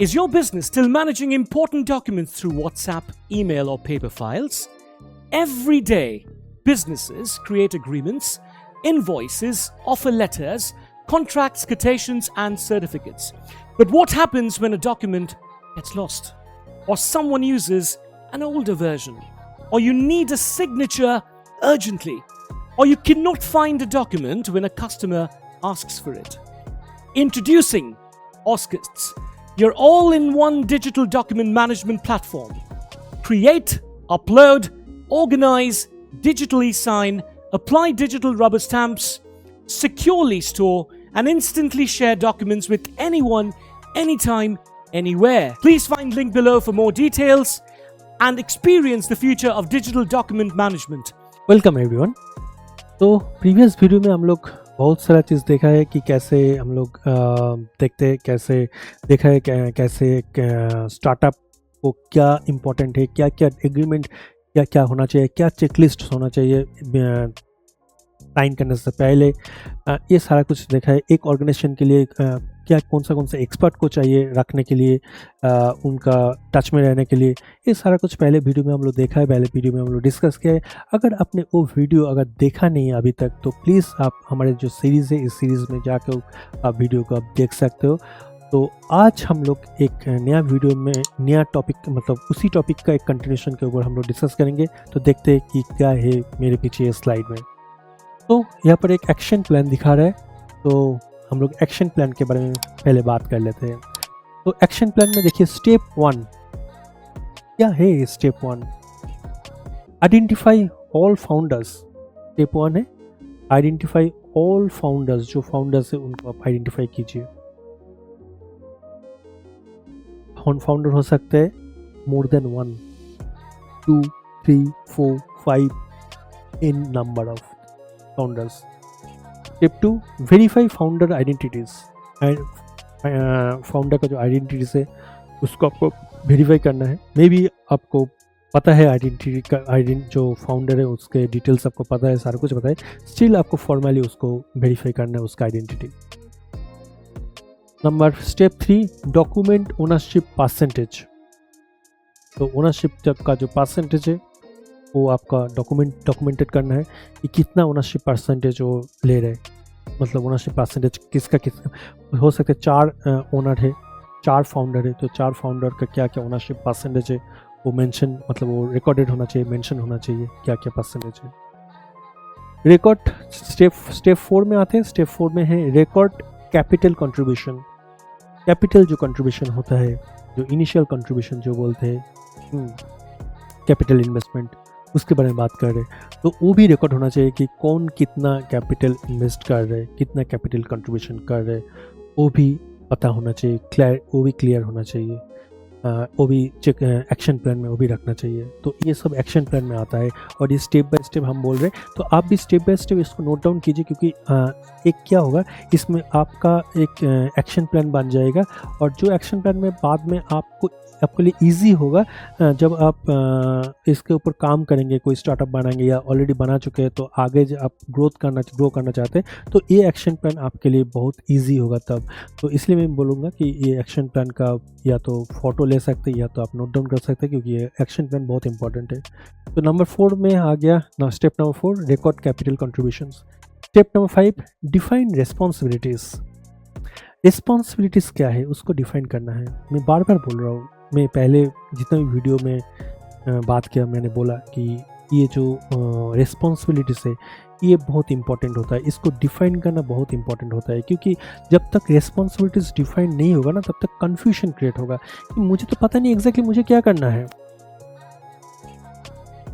Is your business still managing important documents through WhatsApp, email, or paper files? Every day, businesses create agreements, invoices, offer letters, contracts, quotations, and certificates. But what happens when a document gets lost? Or someone uses an older version? Or you need a signature urgently? Or you cannot find a document when a customer asks for it? Introducing Oscists, your all-in-one digital document management platform. Create, upload, organize, digitally sign, apply digital rubber stamps, securely store, and instantly share documents with anyone, anytime, anywhere. Please find link below for more details and experience the future of digital document management. Welcome everyone. तो previous video में हम लोग बहुत सारा चीज़ देखा है कि कैसे हम लोग देखते हैं, कैसे देखा है कैसे स्टार्टअप को क्या इम्पोर्टेंट है, क्या क्या एग्रीमेंट क्या क्या होना चाहिए, क्या चेकलिस्ट होना चाहिए साइन करने से पहले। ये सारा कुछ देखा है। एक ऑर्गेनाइजेशन के लिए क्या कौन सा एक्सपर्ट को चाहिए रखने के लिए, उनका टच में रहने के लिए, ये सारा कुछ पहले वीडियो में हम लोग देखा है, पहले वीडियो में हम लोग डिस्कस किया है। अगर आपने वो वीडियो अगर देखा नहीं है अभी तक तो प्लीज़ आप हमारे जो सीरीज़ है इस सीरीज़ में जाकर आप वीडियो को आप देख सकते हो। तो आज हम लोग एक नया वीडियो में नया टॉपिक मतलब उसी टॉपिक का एक कंटिन्यूशन के ऊपर हम लोग डिस्कस करेंगे। तो देखते हैं कि क्या है मेरे पीछे ये स्लाइड में। तो यहाँ पर एक एक्शन प्लान दिखा रहा है, तो हम लोग एक्शन प्लान के बारे में पहले बात कर लेते हैं। तो एक्शन प्लान में देखिए स्टेप 1 क्या है। Step 1 identify all founders. Step 1 है आइडेंटिफाई ऑल फाउंडर्स। जो फाउंडर्स है उनको आप आइडेंटिफाई कीजिए। फाउंडर हो सकते हैं more than 1, 2, 3, 4, 5 in number of founders. Step 2 verify founder identities. Founder का जो आइडेंटिटीज है उसको आपको वेरीफाई करना है। मे बी आपको पता है आइडेंटिटी का जो फाउंडर है उसके डिटेल्स आपको पता है, सारा कुछ पता है, स्टिल आपको फॉर्मली उसको वेरीफाई करना है उसका identity. Number step 3 document ownership percentage. तो ओनरशिप का जो परसेंटेज है वो आपका डॉक्यूमेंटेड करना है कि कितना ओनरशिप परसेंटेज वो ले रहे। मतलब ओनरशिप परसेंटेज किसका हो सकता है। 4 ओनर है, 4 फाउंडर है, तो 4 फाउंडर का क्या क्या ओनरशिप परसेंटेज है वो मेंशन मतलब वो रिकॉर्डेड होना चाहिए, मेंशन होना चाहिए क्या क्या परसेंटेज है। रिकॉर्ड स्टेप 4 में आते हैं। स्टेप 4 में है रिकॉर्ड कैपिटल कंट्रीब्यूशन। कैपिटल जो कंट्रीब्यूशन होता है, जो इनिशियल कंट्रीब्यूशन जो बोलते हैं कैपिटल इन्वेस्टमेंट, उसके बारे में बात कर रहे हैं। तो वो भी रिकॉर्ड होना चाहिए कि कौन कितना कैपिटल इन्वेस्ट कर रहे, कितना कैपिटल कंट्रीब्यूशन कर रहे, वो भी पता होना चाहिए, वो भी क्लियर होना चाहिए। वो भी चेक एक्शन प्लान में वो भी रखना चाहिए। तो ये सब एक्शन प्लान में आता है और ये स्टेप बाय स्टेप हम बोल रहे हैं। तो आप भी स्टेप बाय स्टेप इसको नोट डाउन कीजिए, क्योंकि एक क्या होगा इसमें आपका एक एक्शन प्लान बन जाएगा और जो एक्शन प्लान में बाद में आपके लिए इजी होगा जब आप इसके ऊपर काम करेंगे, कोई स्टार्टअप बनाएंगे या ऑलरेडी बना चुके हैं तो आगे जब आप ग्रो करना चाहते हैं तो ये एक्शन प्लान आपके लिए बहुत इजी होगा तब। तो इसलिए मैं बोलूँगा कि ये एक्शन प्लान का या तो फोटो ले सकते हैं या तो आप नोट डाउन कर सकते हैं, क्योंकि ये एक्शन प्लान बहुत इंपॉर्टेंट है। तो नंबर 4 में आ गया ना। Step number 4 record capital contribution. Step number 5 define responsibilities. Responsibilities क्या है उसको डिफाइन करना है। मैं बार बार बोल रहा हूँ, मैं पहले जितना भी वीडियो में बात किया मैंने बोला कि ये जो रिस्पॉन्सिबिलिटीज़ है ये बहुत इंपॉर्टेंट होता है, इसको डिफाइन करना बहुत इंपॉर्टेंट होता है। क्योंकि जब तक रिस्पॉन्सिबिलिटीज़ डिफाइन नहीं होगा ना तब तक कन्फ्यूजन क्रिएट होगा कि मुझे तो पता नहीं एग्जैक्टली मुझे क्या करना है।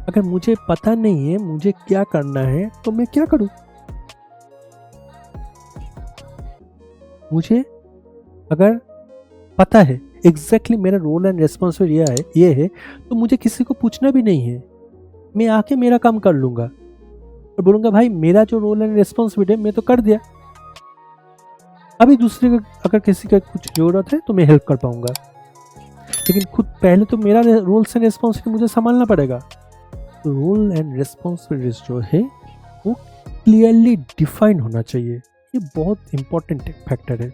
अगर मुझे पता नहीं है मुझे क्या करना है तो मैं क्या करूँ। मुझे अगर पता है एग्जैक्टली मेरा रोल एंड रिस्पॉन्सिबिलिटी ये है तो मुझे किसी को पूछना भी नहीं है, मैं आके मेरा काम कर लूँगा और बोलूँगा भाई मेरा जो रोल एंड रिस्पॉन्सिबिलिटी है मैं तो कर दिया, अभी दूसरे का अगर किसी का कुछ ज़रूरत है तो मैं हेल्प कर पाऊँगा, लेकिन खुद पहले तो मेरा रोल्स एंड रिस्पॉन्सिबिलिटी मुझे संभालना पड़ेगा। तो रोल एंड रिस्पॉन्सिबिलिटीज जो है वो क्लियरली डिफाइन होना चाहिए, ये बहुत इंपॉर्टेंट फैक्टर है,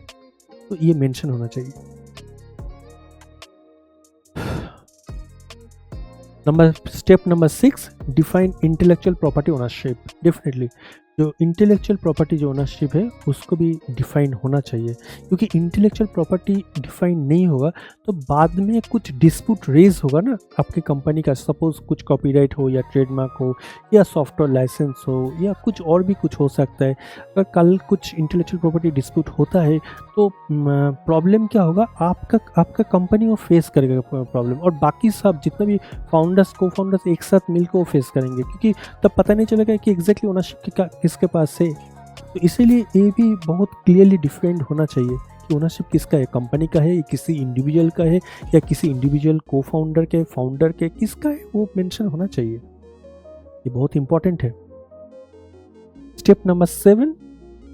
तो ये मेंशन होना चाहिए। Step number 6, define intellectual property ownership. Definitely जो इंटेलेक्चुअल प्रॉपर्टी जो ओनरशिप है उसको भी डिफाइन होना चाहिए, क्योंकि इंटेलेक्चुअल प्रॉपर्टी डिफाइन नहीं होगा तो बाद में कुछ डिस्प्यूट रेज होगा ना आपकी कंपनी का। सपोज कुछ कॉपीराइट हो या ट्रेडमार्क हो या सॉफ्टवेयर लाइसेंस हो या कुछ और भी कुछ हो सकता है। अगर कल कुछ इंटेलेक्चुअल प्रॉपर्टी डिस्प्यूट होता है तो प्रॉब्लम क्या होगा, आपका कंपनी वो फेस करेगा प्रॉब्लम, और बाकी सब जितने भी फाउंडर्स को फाउंडर्स एक साथ मिलकर वो फेस करेंगे, क्योंकि तब पता नहीं चलेगा कि एग्जैक्टली ओनरशिप किसके पास है। तो इसीलिए ये भी बहुत क्लियरली डिफाइंड होना चाहिए कि ओनरशिप किसका है, कंपनी का है, किसी इंडिविजुअल का है या किसी इंडिविजुअल को फाउंडर के, फाउंडर के, किसका है वो मेंशन होना चाहिए। ये बहुत इंपॉर्टेंट है। Step number 7,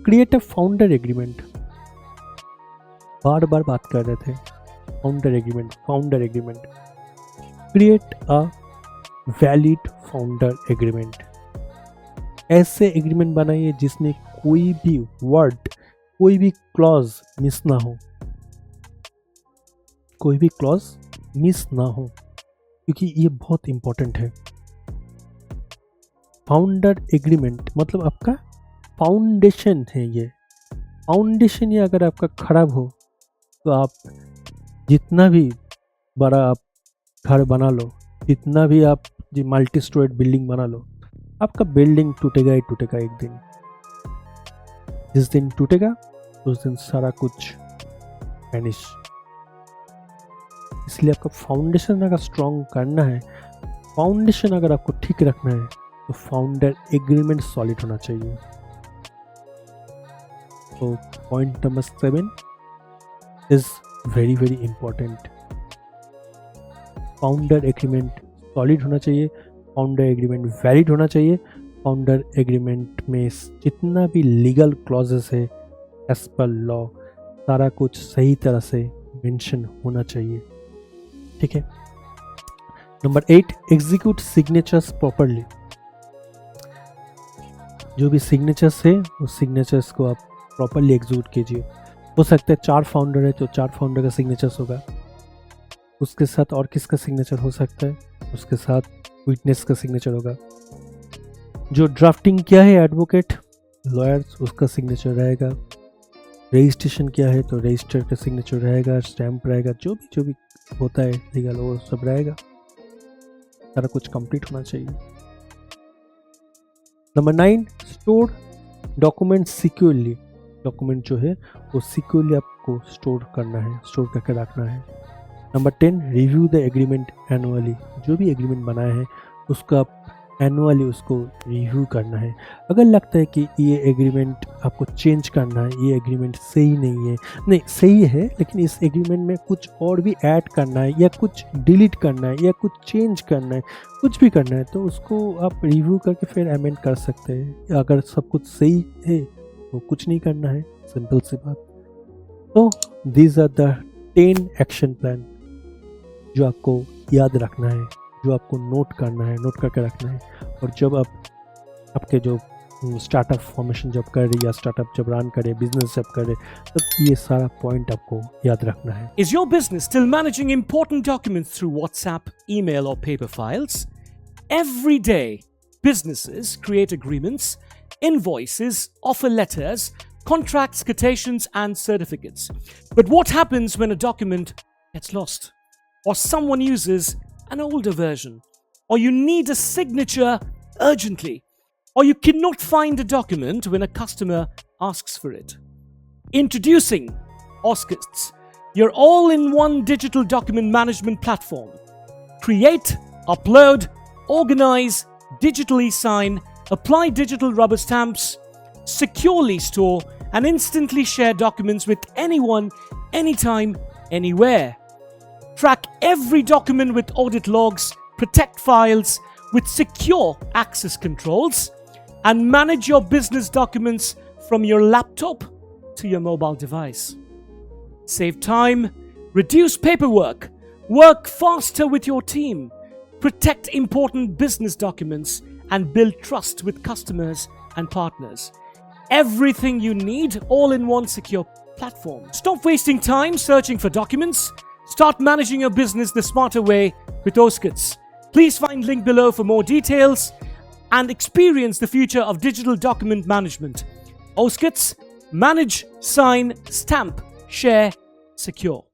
create a founder agreement. बार बार बात कर रहे थे founder agreement. Create a valid founder agreement. ऐसे एग्रीमेंट बनाइए जिसमें कोई भी वर्ड, कोई भी क्लॉज मिस ना हो, क्योंकि ये बहुत इंपॉर्टेंट है। फाउंडर एग्रीमेंट मतलब आपका फाउंडेशन है। ये फाउंडेशन ये अगर आपका खराब हो तो आप जितना भी बड़ा आप घर बना लो, जितना भी आप मल्टी स्टोरेड बिल्डिंग बना लो, आपका बिल्डिंग टूटेगा ही टूटेगा एक दिन। जिस दिन टूटेगा उस दिन सारा कुछ वैनिश। इसलिए आपका फाउंडेशन अगर स्ट्रॉन्ग करना है, फाउंडेशन अगर आपको ठीक रखना है तो फाउंडर एग्रीमेंट सॉलिड होना चाहिए। तो point number 7 is very very important. Founder agreement solid होना चाहिए, फाउंडर एग्रीमेंट वैलिड होना चाहिए, फाउंडर एग्रीमेंट में जितना भी लीगल क्लॉजेस है एज पर लॉ सारा कुछ सही तरह से मेंशन होना चाहिए। ठीक है। Number 8, execute signatures properly. जो भी सिग्नेचर्स है उस सिग्नेचर्स को आप प्रॉपरली एग्जीक्यूट कीजिए। हो सकता है 4 फाउंडर है तो 4 फाउंडर का सिग्नेचर्स होगा, उसके साथ और किसका सिग्नेचर हो सकता है, उसके साथ विटनेस का सिग्नेचर होगा, जो ड्राफ्टिंग किया है एडवोकेट लॉयर्स उसका सिग्नेचर रहेगा, रजिस्ट्रेशन किया है तो रजिस्टर का सिग्नेचर रहेगा, स्टैम्प रहेगा, जो भी होता है लीगल वो सब रहेगा। सारा कुछ कंप्लीट होना चाहिए। Number 9, store document securely. Document जो है वो सिक्योरली आपको स्टोर करना है, स्टोर करके रखना है। Number 10, review the agreement annually. जो भी एग्रीमेंट बनाया है उसका एनुअली उसको रिव्यू करना है। अगर लगता है कि ये एग्रीमेंट आपको चेंज करना है, ये एग्रीमेंट सही नहीं है, नहीं सही है लेकिन इस एग्रीमेंट में कुछ और भी ऐड करना है या कुछ डिलीट करना है या कुछ चेंज करना है, कुछ भी करना है, तो उसको आप रिव्यू करके फिर अमेंड कर सकते हैं। अगर सब कुछ सही है तो कुछ नहीं करना है, सिंपल सी बात। तो these are the 10 action plan जो आपको याद रखना है, जो आपको नोट करना है, नोट करके रखना है। और जब आप आपके जो स्टार्टअप फॉर्मेशन जब कर रहे या स्टार्टअप जब रन करे, बिजनेस जब करे, तब ये सारा पॉइंट आपको याद रखना है। Is your business still managing important documents through WhatsApp, email or paper files? Every day, businesses create agreements, invoices, offer letters, contracts, quotations and certificates. But what happens when a document gets lost? Or someone uses an older version, or you need a signature urgently, or you cannot find a document when a customer asks for it. Introducing Oscars, your all-in-one digital document management platform. Create, upload, organize, digitally sign, apply digital rubber stamps, securely store and instantly share documents with anyone, anytime, anywhere. Track every document with audit logs, protect files with secure access controls, and manage your business documents from your laptop to your mobile device. Save time, reduce paperwork, work faster with your team, protect important business documents, and build trust with customers and partners. Everything you need all in one secure platform. Stop wasting time searching for documents. Start managing your business the smarter way with Oscars. Please find link below for more details and experience the future of digital document management. OSCITS: manage, sign, stamp, share, secure.